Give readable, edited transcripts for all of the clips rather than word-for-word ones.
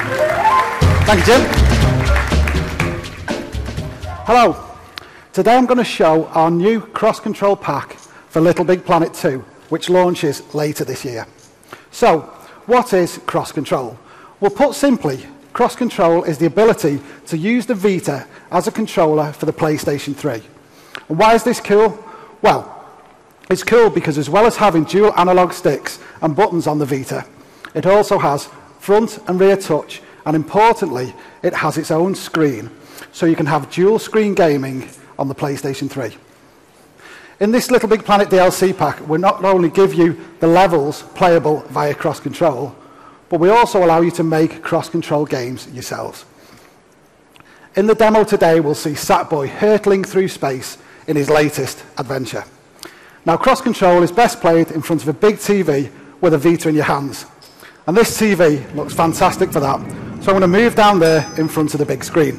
Thank you, Jim. Hello. Today I'm going to show our new cross-control pack for LittleBigPlanet 2, which launches later this year. So, what is cross-control? Well, put simply, cross-control is the ability to use the Vita as a controller for the PlayStation 3. And why is this cool? Well, it's cool because as well as having dual analog sticks and buttons on the Vita, it also has front and rear touch, and importantly, it has its own screen, so you can have dual screen gaming on the PlayStation 3. In this LittleBigPlanet DLC pack, we not only give you the levels playable via cross-control, but we also allow you to make cross-control games yourselves. In the demo today, we'll see Sackboy hurtling through space in his latest adventure. Now, cross-control is best played in front of a big TV with a Vita in your hands. And this TV looks fantastic for that. So I'm going to move down there in front of the big screen.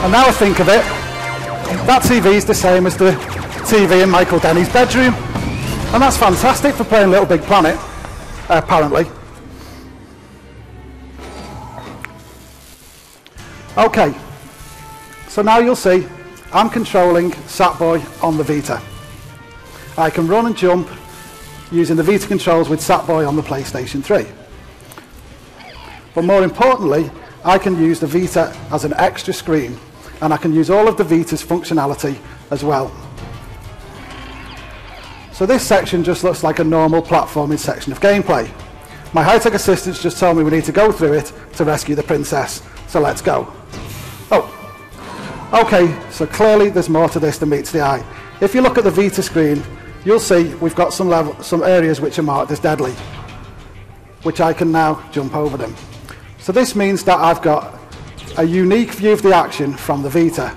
And now I think of it, that TV is the same as the TV in Michael Denny's bedroom. And that's fantastic for playing LittleBigPlanet, apparently. Okay, so now you'll see I'm controlling Sackboy on the Vita. I can run and jump using the Vita controls with Sackboy on the PlayStation 3. But more importantly, I can use the Vita as an extra screen, and I can use all of the Vita's functionality as well. So this section just looks like a normal platforming section of gameplay. My high-tech assistants just told me we need to go through it to rescue the princess, so let's go. Oh, okay, so clearly there's more to this than meets the eye. If you look at the Vita screen, you'll see we've got some areas which are marked as deadly, which I can now jump over them. So this means that I've got a unique view of the action from the Vita,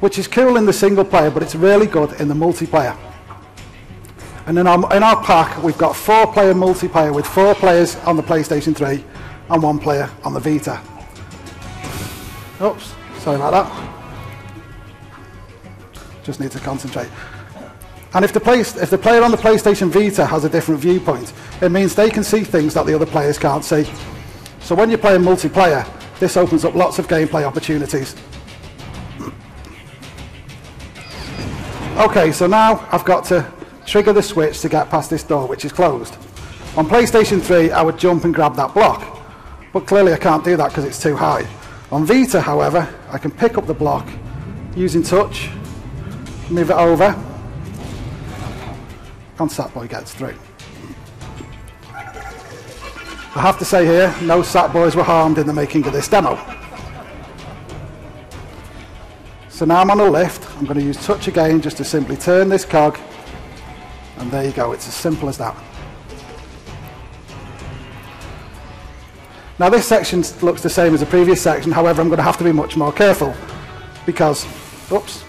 which is cool in the single player, but it's really good in the multiplayer. And in our pack, we've got 4-player multiplayer with 4 players on the PlayStation 3 and 1 player on the Vita. Oops, sorry about that. Just need to concentrate. And if the player on the PlayStation Vita has a different viewpoint, it means they can see things that the other players can't see. So when you're playing multiplayer, this opens up lots of gameplay opportunities. Okay, so now I've got to trigger the switch to get past this door, which is closed. On PlayStation 3, I would jump and grab that block, but clearly I can't do that because it's too high. On Vita, however, I can pick up the block using touch, move it over, and Sackboy gets through. I have to say here, no Sackboys were harmed in the making of this demo. So now I'm on a lift. I'm going to use touch again just to simply turn this cog, and there you go, it's as simple as that. Now this section looks the same as the previous section, however I'm going to have to be much more careful because, oops,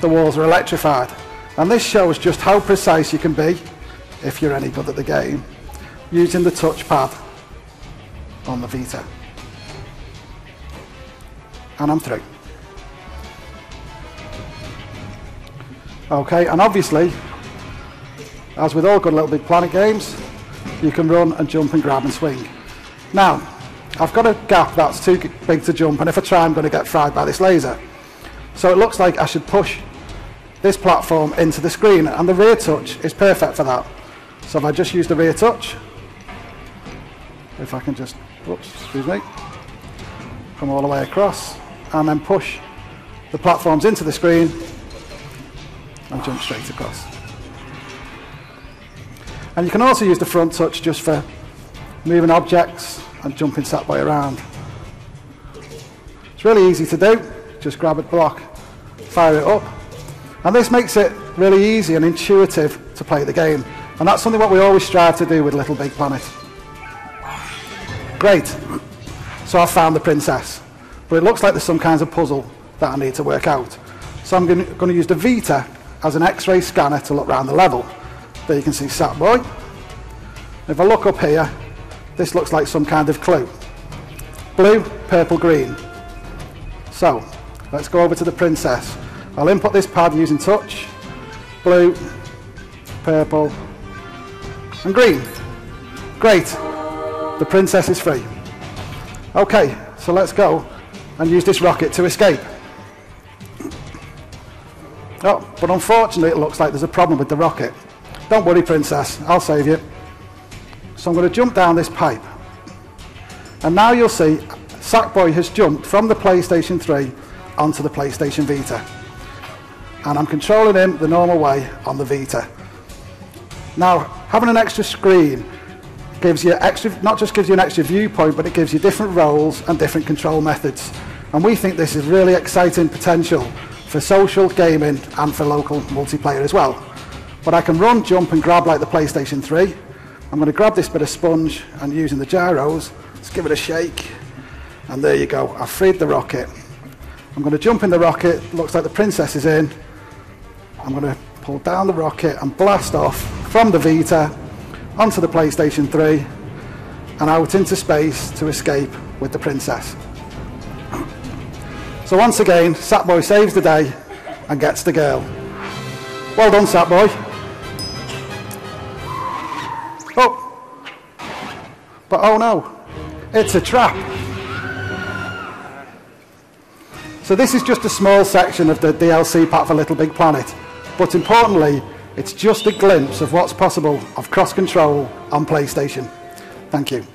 the walls are electrified. And this shows just how precise you can be, if you're any good at the game, using the touchpad on the Vita. And I'm through. Okay, and obviously, as with all good LittleBigPlanet games, you can run and jump and grab and swing. Now, I've got a gap that's too big to jump, and if I try, I'm going to get fried by this laser. So it looks like I should push this platform into the screen, and the rear touch is perfect for that. So if I just use the rear touch, if I can just, whoops, excuse me, come all the way across, and then push the platforms into the screen, and jump straight across. And you can also use the front touch just for moving objects and jumping Sackboy around. It's really easy to do. Just grab a block, fire it up, and this makes it really easy and intuitive to play the game. And that's something what we always strive to do with LittleBigPlanet. Great. So I've found the princess, but it looks like there's some kinds of puzzle that I need to work out. So I'm going to use the Vita as an X-ray scanner to look around the level. There you can see Sackboy. If I look up here, this looks like some kind of clue. Blue, purple, green. So let's go over to the princess. I'll input this pad using touch, blue, purple, and green. Great, the princess is free. Okay, so let's go and use this rocket to escape. Oh, but unfortunately it looks like there's a problem with the rocket. Don't worry, princess, I'll save you. So I'm going to jump down this pipe. And now you'll see Sackboy has jumped from the PlayStation 3 onto the PlayStation Vita. And I'm controlling him the normal way on the Vita. Now, having an extra screen gives you not just gives you an extra viewpoint, but it gives you different roles and different control methods. And we think this is really exciting potential for social gaming and for local multiplayer as well. But I can run, jump and grab like the PlayStation 3. I'm going to grab this bit of sponge and using the gyros, let's give it a shake. And there you go, I've freed the rocket. I'm going to jump in the rocket, looks like the princess is in. I'm going to pull down the rocket and blast off from the Vita onto the PlayStation 3 and out into space to escape with the princess. So once again, Sackboy saves the day and gets the girl. Well done, Sackboy. Oh, but oh no, it's a trap. So this is just a small section of the DLC pack for LittleBigPlanet, but importantly, it's just a glimpse of what's possible of cross-control on PlayStation. Thank you.